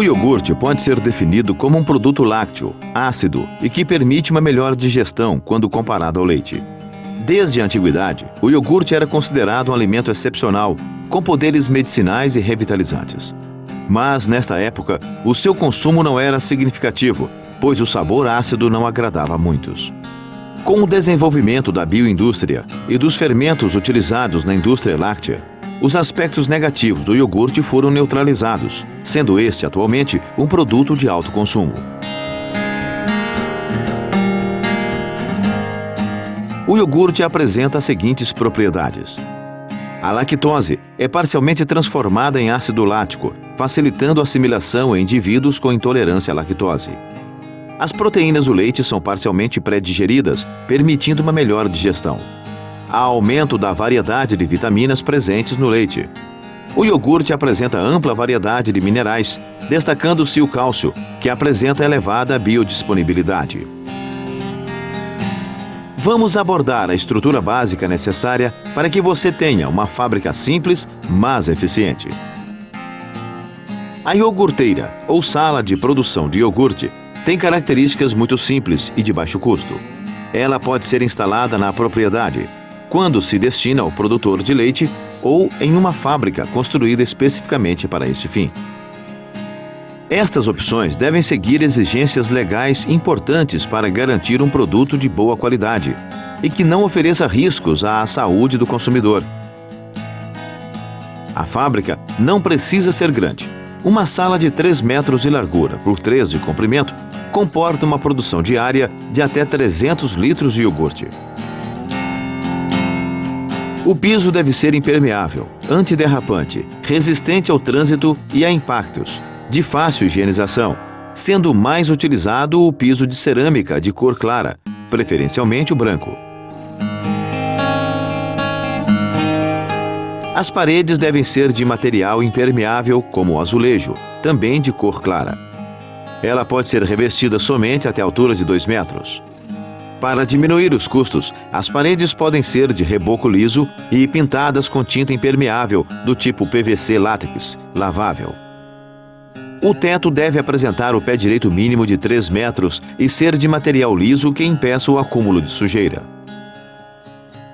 iogurte pode ser definido como um produto lácteo, ácido e que permite uma melhor digestão quando comparado ao leite. Desde a antiguidade, o iogurte era considerado um alimento excepcional, com poderes medicinais e revitalizantes. Mas, nesta época, o seu consumo não era significativo, pois o sabor ácido não agradava a muitos. Com o desenvolvimento da bioindústria e dos fermentos utilizados na indústria láctea, os aspectos negativos do iogurte foram neutralizados, sendo este atualmente um produto de alto consumo. O iogurte apresenta as seguintes propriedades. A lactose é parcialmente transformada em ácido lático, facilitando a assimilação em indivíduos com intolerância à lactose. As proteínas do leite são parcialmente pré-digeridas, permitindo uma melhor digestão. Há aumento da variedade de vitaminas presentes no leite. O iogurte apresenta ampla variedade de minerais, destacando-se o cálcio, que apresenta elevada biodisponibilidade. Vamos abordar a estrutura básica necessária para que você tenha uma fábrica simples, mas eficiente. A iogurteira, ou sala de produção de iogurte, tem características muito simples e de baixo custo. Ela pode ser instalada na propriedade, quando se destina ao produtor de leite ou em uma fábrica construída especificamente para este fim. Estas opções devem seguir exigências legais importantes para garantir um produto de boa qualidade e que não ofereça riscos à saúde do consumidor. A fábrica não precisa ser grande. Uma sala de 3 metros de largura por 3 de comprimento comporta uma produção diária de até 300 litros de iogurte. O piso deve ser impermeável, antiderrapante, resistente ao trânsito e a impactos, de fácil higienização, sendo mais utilizado o piso de cerâmica de cor clara, preferencialmente o branco. As paredes devem ser de material impermeável, como o azulejo, também de cor clara. Ela pode ser revestida somente até a altura de 2 metros. Para diminuir os custos, as paredes podem ser de reboco liso e pintadas com tinta impermeável do tipo PVC látex, lavável. O teto deve apresentar o pé direito mínimo de 3 metros e ser de material liso que impeça o acúmulo de sujeira.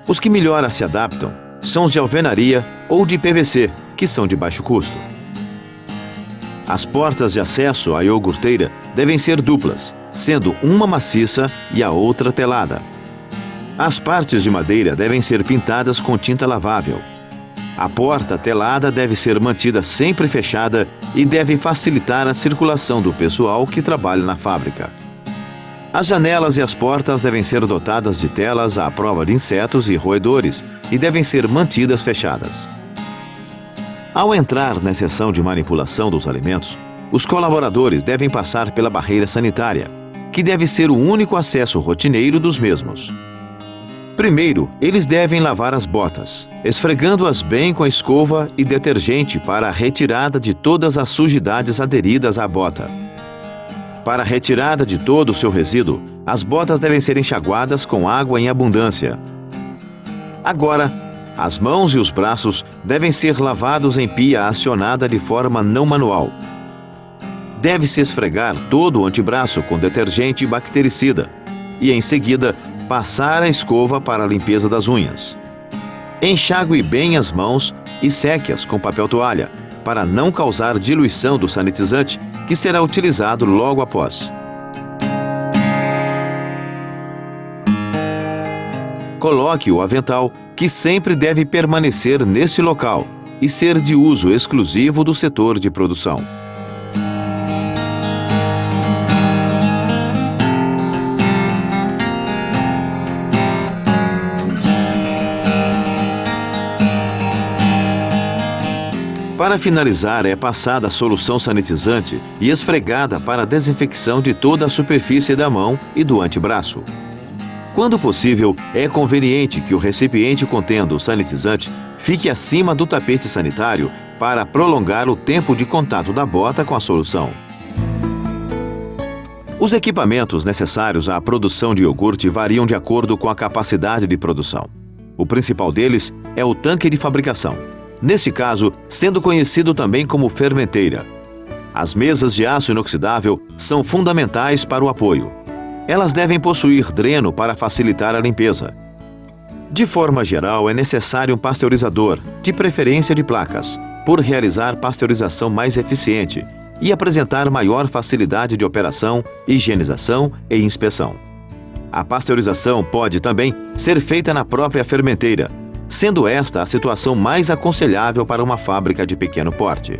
Os que melhor se adaptam são os de alvenaria ou de PVC, que são de baixo custo. As portas de acesso à iogurteira devem ser duplas, sendo uma maciça e a outra telada. As partes de madeira devem ser pintadas com tinta lavável. A porta telada deve ser mantida sempre fechada e deve facilitar a circulação do pessoal que trabalha na fábrica. As janelas e as portas devem ser dotadas de telas à prova de insetos e roedores e devem ser mantidas fechadas. Ao entrar na seção de manipulação dos alimentos, os colaboradores devem passar pela barreira sanitária, que deve ser o único acesso rotineiro dos mesmos. Primeiro, eles devem lavar as botas, esfregando-as bem com escova e detergente para a retirada de todas as sujidades aderidas à bota. Para a retirada de todo o seu resíduo, as botas devem ser enxaguadas com água em abundância. Agora, as mãos e os braços devem ser lavados em pia acionada de forma não manual. Deve-se esfregar todo o antebraço com detergente bactericida e, em seguida, passar a escova para a limpeza das unhas. Enxague bem as mãos e seque-as com papel toalha, para não causar diluição do sanitizante, que será utilizado logo após. Coloque o avental, que sempre deve permanecer nesse local e ser de uso exclusivo do setor de produção. Para finalizar, é passada a solução sanitizante e esfregada para a desinfecção de toda a superfície da mão e do antebraço. Quando possível, é conveniente que o recipiente contendo o sanitizante fique acima do tapete sanitário para prolongar o tempo de contato da bota com a solução. Os equipamentos necessários à produção de iogurte variam de acordo com a capacidade de produção. O principal deles é o tanque de fabricação, neste caso, sendo conhecido também como fermenteira. As mesas de aço inoxidável são fundamentais para o apoio. Elas devem possuir dreno para facilitar a limpeza. De forma geral, é necessário um pasteurizador, de preferência de placas, por realizar pasteurização mais eficiente e apresentar maior facilidade de operação, higienização e inspeção. A pasteurização pode também ser feita na própria fermenteira, sendo esta a situação mais aconselhável para uma fábrica de pequeno porte.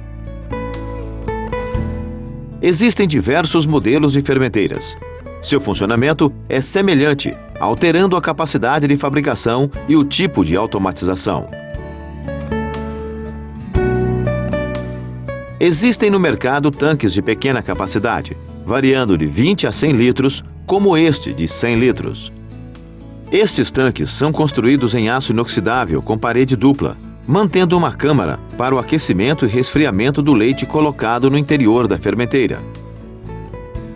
Existem diversos modelos de fermenteiras. Seu funcionamento é semelhante, alterando a capacidade de fabricação e o tipo de automatização. Existem no mercado tanques de pequena capacidade, variando de 20 a 100 litros, como este de 100 litros. Estes tanques são construídos em aço inoxidável com parede dupla, mantendo uma câmara para o aquecimento e resfriamento do leite colocado no interior da fermenteira.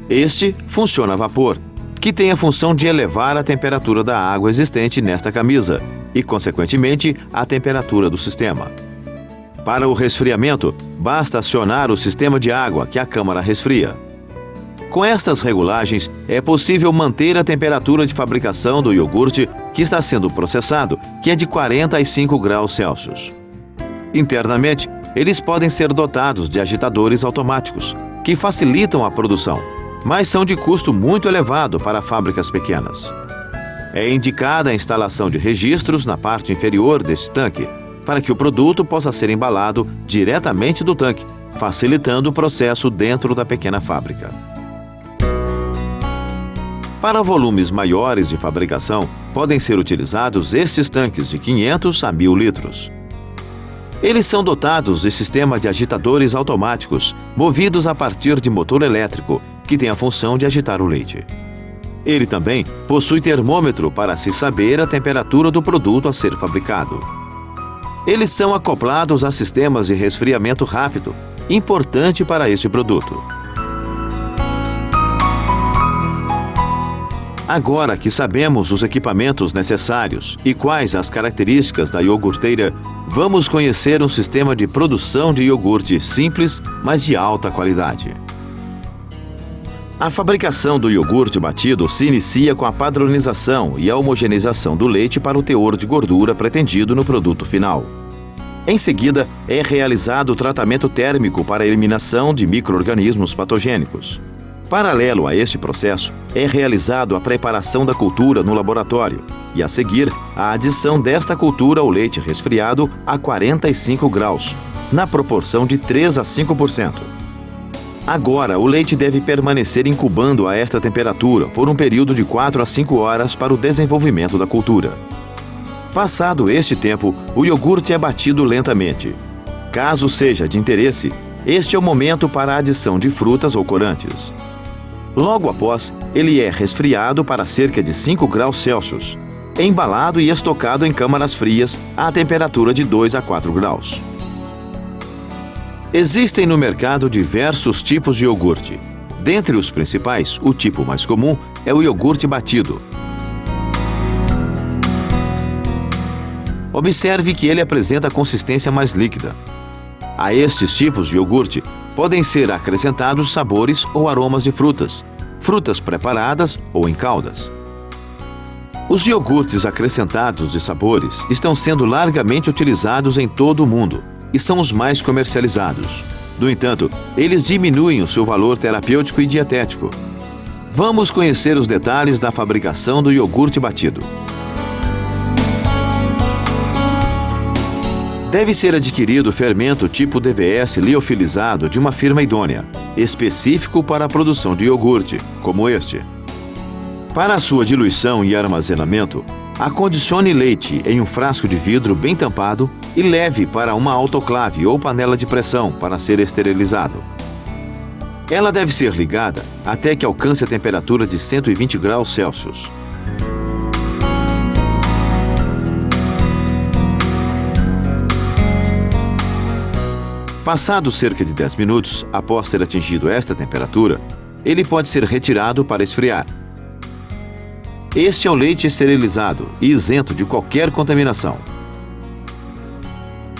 Este funciona a vapor, que tem a função de elevar a temperatura da água existente nesta camisa e, consequentemente, a temperatura do sistema. Para o resfriamento, basta acionar o sistema de água que a câmara resfria. Com estas regulagens, é possível manter a temperatura de fabricação do iogurte que está sendo processado, que é de 45 graus Celsius. Internamente, eles podem ser dotados de agitadores automáticos, que facilitam a produção, mas são de custo muito elevado para fábricas pequenas. É indicada a instalação de registros na parte inferior deste tanque, para que o produto possa ser embalado diretamente do tanque, facilitando o processo dentro da pequena fábrica. Para volumes maiores de fabricação, podem ser utilizados estes tanques de 500 a 1.000 litros. Eles são dotados de sistema de agitadores automáticos, movidos a partir de motor elétrico, que tem a função de agitar o leite. Ele também possui termômetro para se saber a temperatura do produto a ser fabricado. Eles são acoplados a sistemas de resfriamento rápido, importante para este produto. Agora que sabemos os equipamentos necessários e quais as características da iogurteira, vamos conhecer um sistema de produção de iogurte simples, mas de alta qualidade. A fabricação do iogurte batido se inicia com a padronização e a homogeneização do leite para o teor de gordura pretendido no produto final. Em seguida, é realizado o tratamento térmico para a eliminação de micro-organismos patogênicos. Paralelo a este processo, é realizado a preparação da cultura no laboratório e, a seguir, a adição desta cultura ao leite resfriado a 45 graus, na proporção de 3 a 5%. Agora, o leite deve permanecer incubando a esta temperatura por um período de 4 a 5 horas para o desenvolvimento da cultura. Passado este tempo, o iogurte é batido lentamente. Caso seja de interesse, este é o momento para a adição de frutas ou corantes. Logo após, ele é resfriado para cerca de 5 graus Celsius, embalado e estocado em câmaras frias à temperatura de 2 a 4 graus. Existem no mercado diversos tipos de iogurte. Dentre os principais, o tipo mais comum é o iogurte batido. Observe que ele apresenta consistência mais líquida. A estes tipos de iogurte podem ser acrescentados sabores ou aromas de frutas, frutas preparadas ou em caldas. Os iogurtes acrescentados de sabores estão sendo largamente utilizados em todo o mundo e são os mais comercializados. No entanto, eles diminuem o seu valor terapêutico e dietético. Vamos conhecer os detalhes da fabricação do iogurte batido. Deve ser adquirido fermento tipo DVS liofilizado de uma firma idônea, específico para a produção de iogurte, como este. Para a sua diluição e armazenamento, acondicione leite em um frasco de vidro bem tampado e leve para uma autoclave ou panela de pressão para ser esterilizado. Ela deve ser ligada até que alcance a temperatura de 120 graus Celsius. Passados cerca de 10 minutos após ter atingido esta temperatura, ele pode ser retirado para esfriar. Este é o leite esterilizado e isento de qualquer contaminação.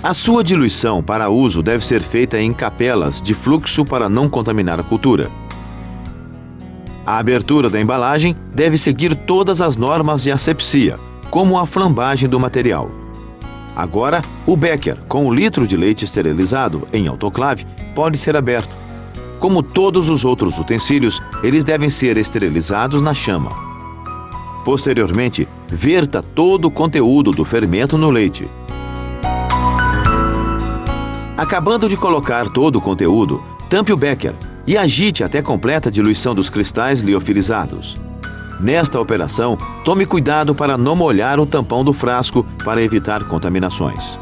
A sua diluição para uso deve ser feita em capelas de fluxo para não contaminar a cultura. A abertura da embalagem deve seguir todas as normas de asepsia, como a flambagem do material. Agora, o becker, com o litro de leite esterilizado em autoclave, pode ser aberto. Como todos os outros utensílios, eles devem ser esterilizados na chama. Posteriormente, verta todo o conteúdo do fermento no leite. Acabando de colocar todo o conteúdo, tampe o becker e agite até completa a diluição dos cristais liofilizados. Nesta operação, tome cuidado para não molhar o tampão do frasco para evitar contaminações.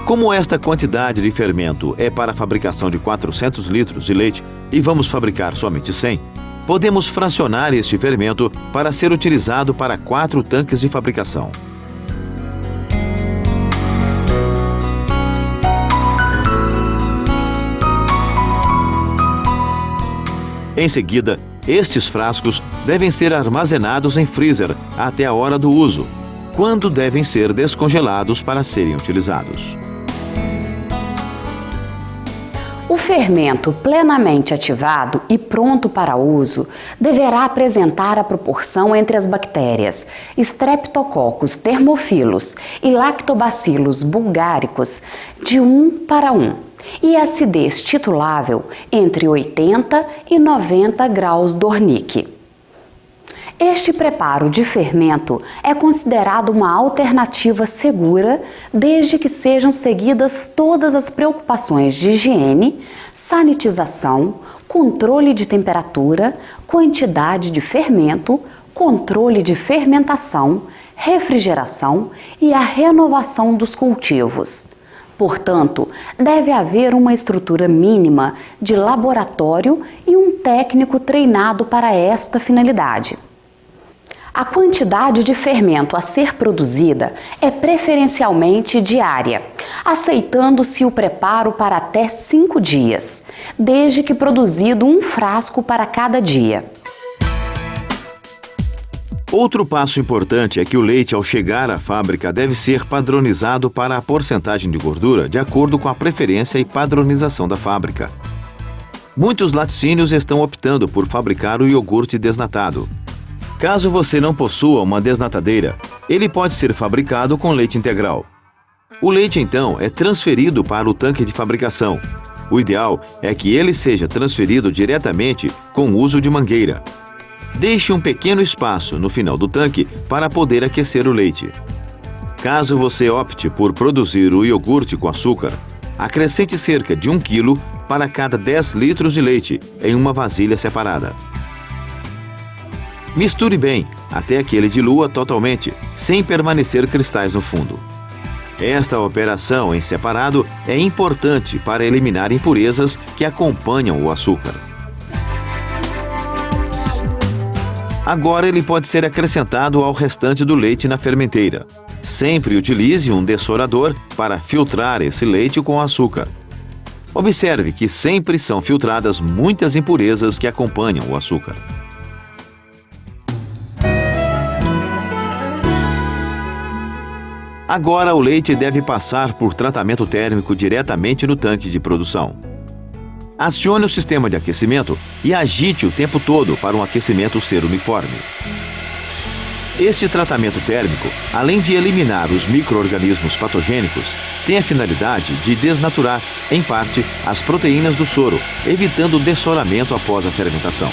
Como esta quantidade de fermento é para a fabricação de 400 litros de leite e vamos fabricar somente 100, podemos fracionar este fermento para ser utilizado para 4 tanques de fabricação. Em seguida, estes frascos devem ser armazenados em freezer até a hora do uso, quando devem ser descongelados para serem utilizados. O fermento plenamente ativado e pronto para uso deverá apresentar a proporção entre as bactérias Streptococcus thermophilus e Lactobacillus bulgaricus de 1:1 e acidez titulável entre 80 e 90 graus Dornick. Este preparo de fermento é considerado uma alternativa segura desde que sejam seguidas todas as preocupações de higiene, sanitização, controle de temperatura, quantidade de fermento, controle de fermentação, refrigeração e a renovação dos cultivos. Portanto, deve haver uma estrutura mínima de laboratório e um técnico treinado para esta finalidade. A quantidade de fermento a ser produzida é preferencialmente diária, aceitando-se o preparo para até 5 dias, desde que produzido um frasco para cada dia. Outro passo importante é que o leite, ao chegar à fábrica, deve ser padronizado para a porcentagem de gordura de acordo com a preferência e padronização da fábrica. Muitos laticínios estão optando por fabricar o iogurte desnatado. Caso você não possua uma desnatadeira, ele pode ser fabricado com leite integral. O leite, então, é transferido para o tanque de fabricação. O ideal é que ele seja transferido diretamente com o uso de mangueira. Deixe um pequeno espaço no final do tanque para poder aquecer o leite. Caso você opte por produzir o iogurte com açúcar, acrescente cerca de 1 kg para cada 10 litros de leite em uma vasilha separada. Misture bem até que ele dilua totalmente, sem permanecer cristais no fundo. Esta operação em separado é importante para eliminar impurezas que acompanham o açúcar. Agora ele pode ser acrescentado ao restante do leite na fermenteira. Sempre utilize um dessorador para filtrar esse leite com açúcar. Observe que sempre são filtradas muitas impurezas que acompanham o açúcar. Agora o leite deve passar por tratamento térmico diretamente no tanque de produção. Acione o sistema de aquecimento e agite o tempo todo para um aquecimento ser uniforme. Este tratamento térmico, além de eliminar os micro-organismos patogênicos, tem a finalidade de desnaturar, em parte, as proteínas do soro, evitando o dessoramento após a fermentação.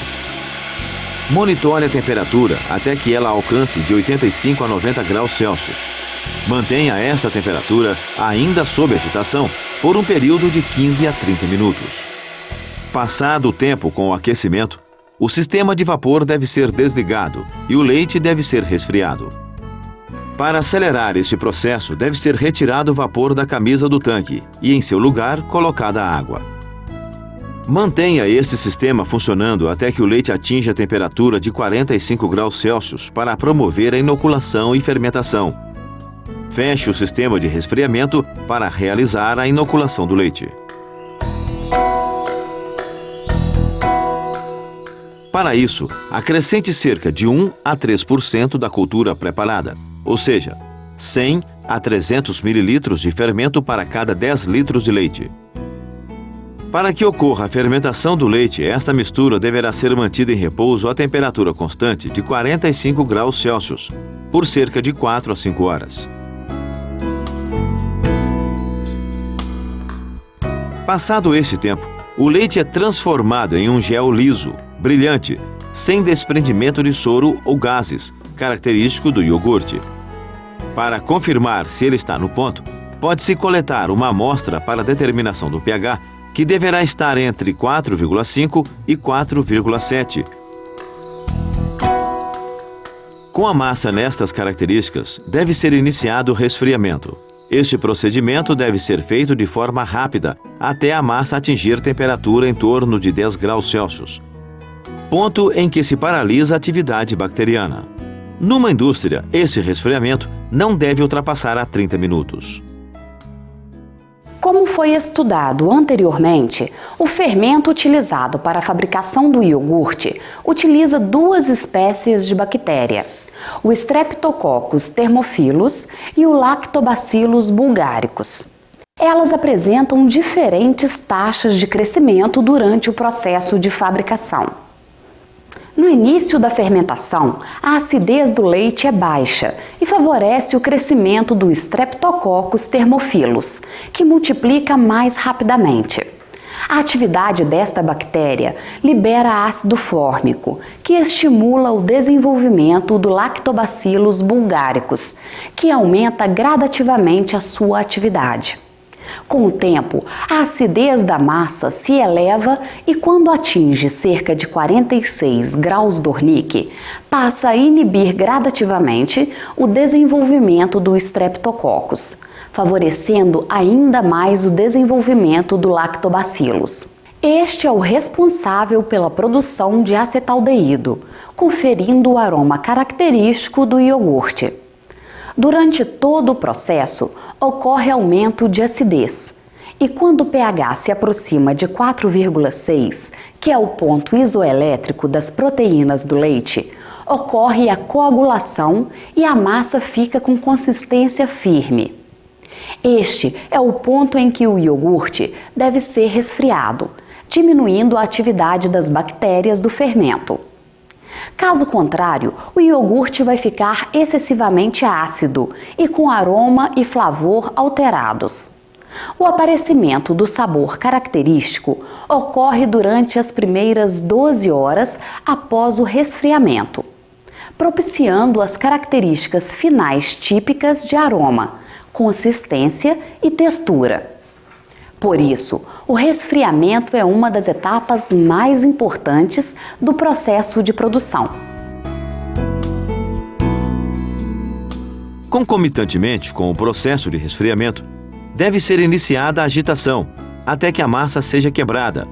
Monitore a temperatura até que ela alcance de 85 a 90 graus Celsius. Mantenha esta temperatura ainda sob agitação por um período de 15 a 30 minutos. Passado o tempo com o aquecimento, o sistema de vapor deve ser desligado e o leite deve ser resfriado. Para acelerar este processo, deve ser retirado o vapor da camisa do tanque e, em seu lugar, colocada a água. Mantenha este sistema funcionando até que o leite atinja a temperatura de 45 graus Celsius para promover a inoculação e fermentação. Feche o sistema de resfriamento para realizar a inoculação do leite. Para isso, acrescente cerca de 1 a 3% da cultura preparada. ou seja, 100 a 300 ml de fermento para cada 10 litros de leite. Para que ocorra a fermentação do leite, esta mistura deverá ser mantida em repouso a temperatura constante de 45 graus Celsius, por cerca de 4 a 5 horas. Passado esse tempo, o leite é transformado em um gel liso, brilhante, sem desprendimento de soro ou gases, característico do iogurte. Para confirmar se ele está no ponto, pode-se coletar uma amostra para determinação do pH, que deverá estar entre 4,5 e 4,7. Com a massa nestas características, deve ser iniciado o resfriamento. Este procedimento deve ser feito de forma rápida, até a massa atingir temperatura em torno de 10 graus Celsius, ponto em que se paralisa a atividade bacteriana. Numa indústria, esse resfriamento não deve ultrapassar a 30 minutos. Como foi estudado anteriormente, o fermento utilizado para a fabricação do iogurte utiliza duas espécies de bactéria, o Streptococcus thermophilus e o Lactobacillus bulgaricus. Elas apresentam diferentes taxas de crescimento durante o processo de fabricação. No início da fermentação, a acidez do leite é baixa e favorece o crescimento do Streptococcus thermophilus, que multiplica mais rapidamente. A atividade desta bactéria libera ácido fórmico, que estimula o desenvolvimento do Lactobacillus bulgaricus, que aumenta gradativamente a sua atividade. Com o tempo, a acidez da massa se eleva e, quando atinge cerca de 46 graus Dornick, passa a inibir gradativamente o desenvolvimento do Streptococcus, favorecendo ainda mais o desenvolvimento do Lactobacillus. Este é o responsável pela produção de acetaldeído, conferindo o aroma característico do iogurte. Durante todo o processo, ocorre aumento de acidez, e quando o pH se aproxima de 4,6, que é o ponto isoelétrico das proteínas do leite, ocorre a coagulação e a massa fica com consistência firme. Este é o ponto em que o iogurte deve ser resfriado, diminuindo a atividade das bactérias do fermento. Caso contrário, o iogurte vai ficar excessivamente ácido e com aroma e flavor alterados. O aparecimento do sabor característico ocorre durante as primeiras 12 horas após o resfriamento, propiciando as características finais típicas de aroma, consistência e textura. Por isso, o resfriamento é uma das etapas mais importantes do processo de produção. Concomitantemente com o processo de resfriamento, deve ser iniciada a agitação, até que a massa seja quebrada.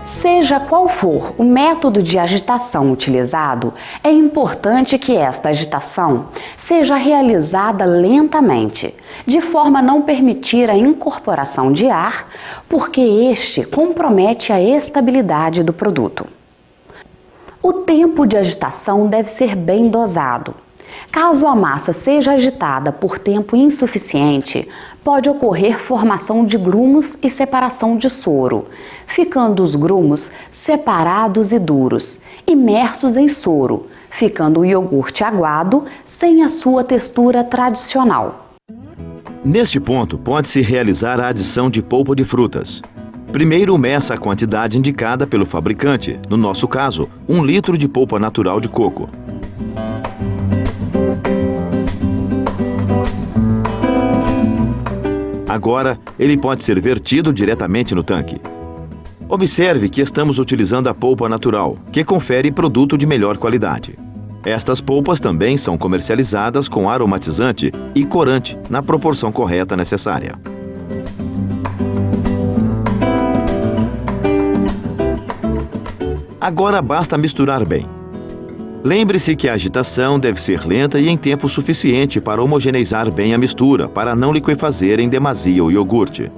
Seja qual for o método de agitação utilizado, é importante que esta agitação seja realizada lentamente, de forma a não permitir a incorporação de ar, porque este compromete a estabilidade do produto. O tempo de agitação deve ser bem dosado. Caso a massa seja agitada por tempo insuficiente, pode ocorrer formação de grumos e separação de soro, ficando os grumos separados e duros, imersos em soro, ficando o iogurte aguado sem a sua textura tradicional. Neste ponto, pode-se realizar a adição de polpa de frutas. Primeiro, meça a quantidade indicada pelo fabricante, no nosso caso, 1 litro de polpa natural de coco. Agora, ele pode ser vertido diretamente no tanque. Observe que estamos utilizando a polpa natural, que confere produto de melhor qualidade. Estas polpas também são comercializadas com aromatizante e corante na proporção correta necessária. Agora basta misturar bem. Lembre-se que a agitação deve ser lenta e em tempo suficiente para homogeneizar bem a mistura, para não liquefazer em demasia o iogurte.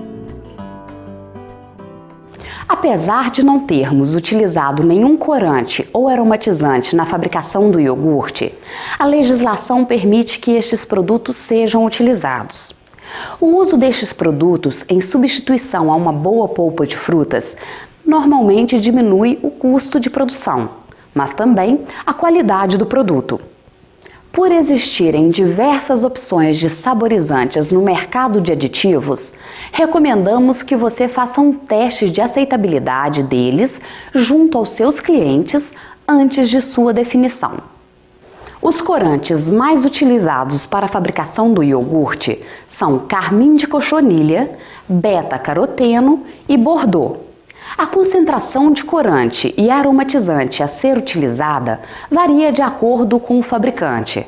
Apesar de não termos utilizado nenhum corante ou aromatizante na fabricação do iogurte, a legislação permite que estes produtos sejam utilizados. O uso destes produtos em substituição a uma boa polpa de frutas normalmente diminui o custo de produção, mas também a qualidade do produto. Por existirem diversas opções de saborizantes no mercado de aditivos, recomendamos que você faça um teste de aceitabilidade deles junto aos seus clientes antes de sua definição. Os corantes mais utilizados para a fabricação do iogurte são carmim de cochonilha, beta-caroteno e bordeaux. A concentração de corante e aromatizante a ser utilizada varia de acordo com o fabricante,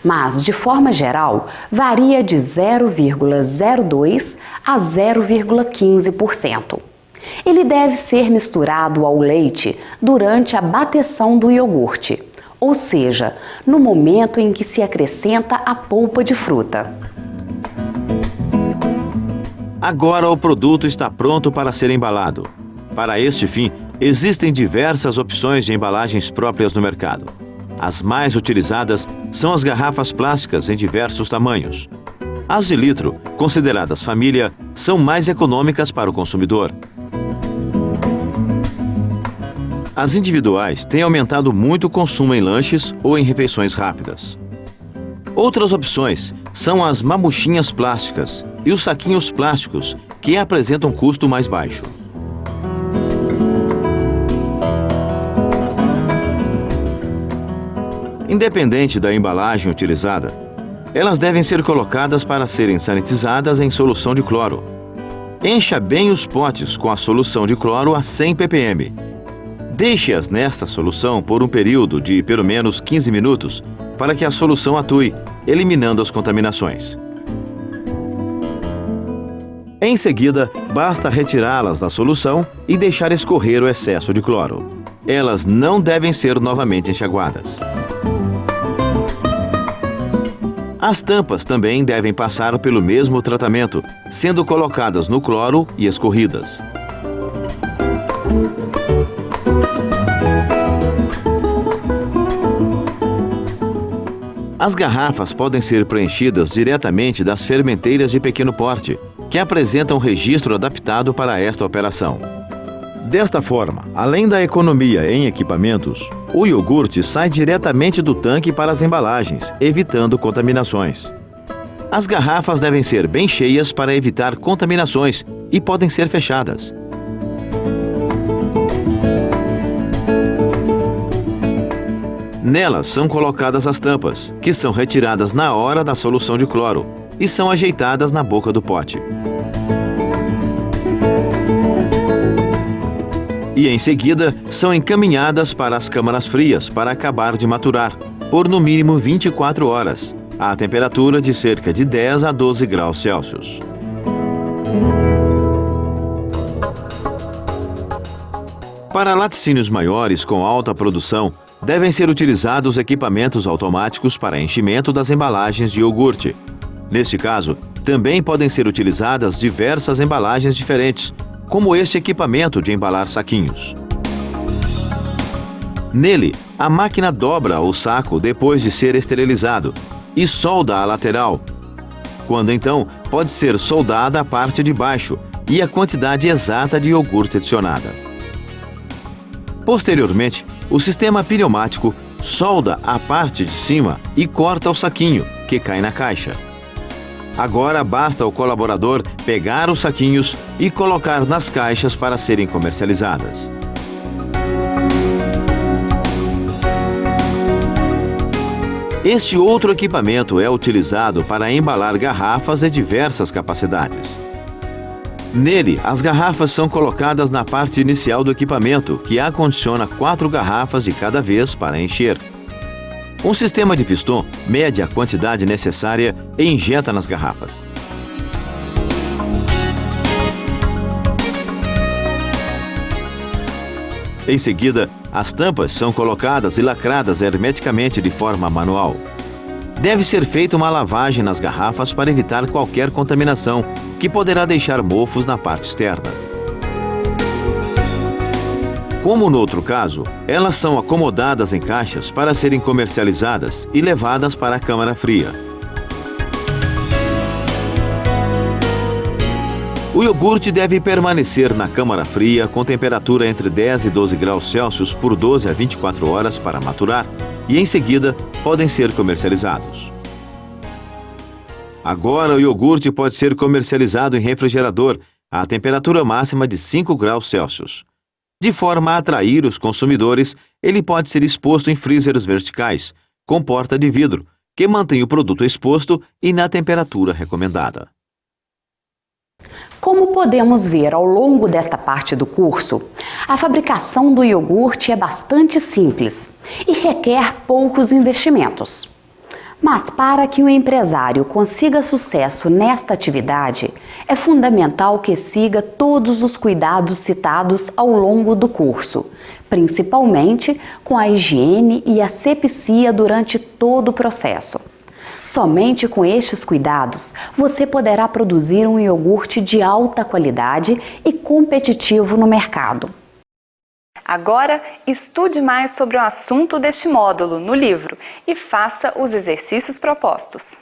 mas, de forma geral, varia de 0,02% a 0,15%. Ele deve ser misturado ao leite durante a bateção do iogurte, ou seja, no momento em que se acrescenta a polpa de fruta. Agora o produto está pronto para ser embalado. Para este fim, existem diversas opções de embalagens próprias no mercado. As mais utilizadas são as garrafas plásticas em diversos tamanhos. As de litro, consideradas família, são mais econômicas para o consumidor. As individuais têm aumentado muito o consumo em lanches ou em refeições rápidas. Outras opções são as mamuchinhas plásticas e os saquinhos plásticos, que apresentam um custo mais baixo. Independente da embalagem utilizada, elas devem ser colocadas para serem sanitizadas em solução de cloro. Encha bem os potes com a solução de cloro a 100 ppm. Deixe-as nesta solução por um período de pelo menos 15 minutos para que a solução atue, eliminando as contaminações. Em seguida, basta retirá-las da solução e deixar escorrer o excesso de cloro. Elas não devem ser novamente enxaguadas. As tampas também devem passar pelo mesmo tratamento, sendo colocadas no cloro e escorridas. As garrafas podem ser preenchidas diretamente das fermenteiras de pequeno porte, que apresentam registro adaptado para esta operação. Desta forma, além da economia em equipamentos, o iogurte sai diretamente do tanque para as embalagens, evitando contaminações. As garrafas devem ser bem cheias para evitar contaminações e podem ser fechadas. Nelas são colocadas as tampas, que são retiradas na hora da solução de cloro e são ajeitadas na boca do pote. E em seguida são encaminhadas para as câmaras frias para acabar de maturar, por no mínimo 24 horas, a temperatura de cerca de 10 a 12 graus Celsius. Para laticínios maiores com alta produção, devem ser utilizados equipamentos automáticos para enchimento das embalagens de iogurte. Neste caso, também podem ser utilizadas diversas embalagens diferentes, como este equipamento de embalar saquinhos. Nele, a máquina dobra o saco depois de ser esterilizado e solda a lateral, quando então pode ser soldada a parte de baixo e a quantidade exata de iogurte adicionada. Posteriormente, o sistema pneumático solda a parte de cima e corta o saquinho, que cai na caixa. Agora basta ao colaborador pegar os saquinhos e colocar nas caixas para serem comercializadas. Este outro equipamento é utilizado para embalar garrafas de diversas capacidades. Nele, as garrafas são colocadas na parte inicial do equipamento, que acondiciona 4 garrafas de cada vez para encher. Um sistema de piston mede a quantidade necessária e injeta nas garrafas. Em seguida, as tampas são colocadas e lacradas hermeticamente de forma manual. Deve ser feita uma lavagem nas garrafas para evitar qualquer contaminação, que poderá deixar mofos na parte externa. Como no outro caso, elas são acomodadas em caixas para serem comercializadas e levadas para a câmara fria. O iogurte deve permanecer na câmara fria com temperatura entre 10 e 12 graus Celsius por 12 a 24 horas para maturar e, em seguida, podem ser comercializados. Agora, o iogurte pode ser comercializado em refrigerador à temperatura máxima de 5 graus Celsius. De forma a atrair os consumidores, ele pode ser exposto em freezers verticais, com porta de vidro, que mantém o produto exposto e na temperatura recomendada. Como podemos ver ao longo desta parte do curso, a fabricação do iogurte é bastante simples e requer poucos investimentos. Mas para que o empresário consiga sucesso nesta atividade, é fundamental que siga todos os cuidados citados ao longo do curso, principalmente com a higiene e asepsia durante todo o processo. Somente com estes cuidados, você poderá produzir um iogurte de alta qualidade e competitivo no mercado. Agora, estude mais sobre o assunto deste módulo no livro e faça os exercícios propostos.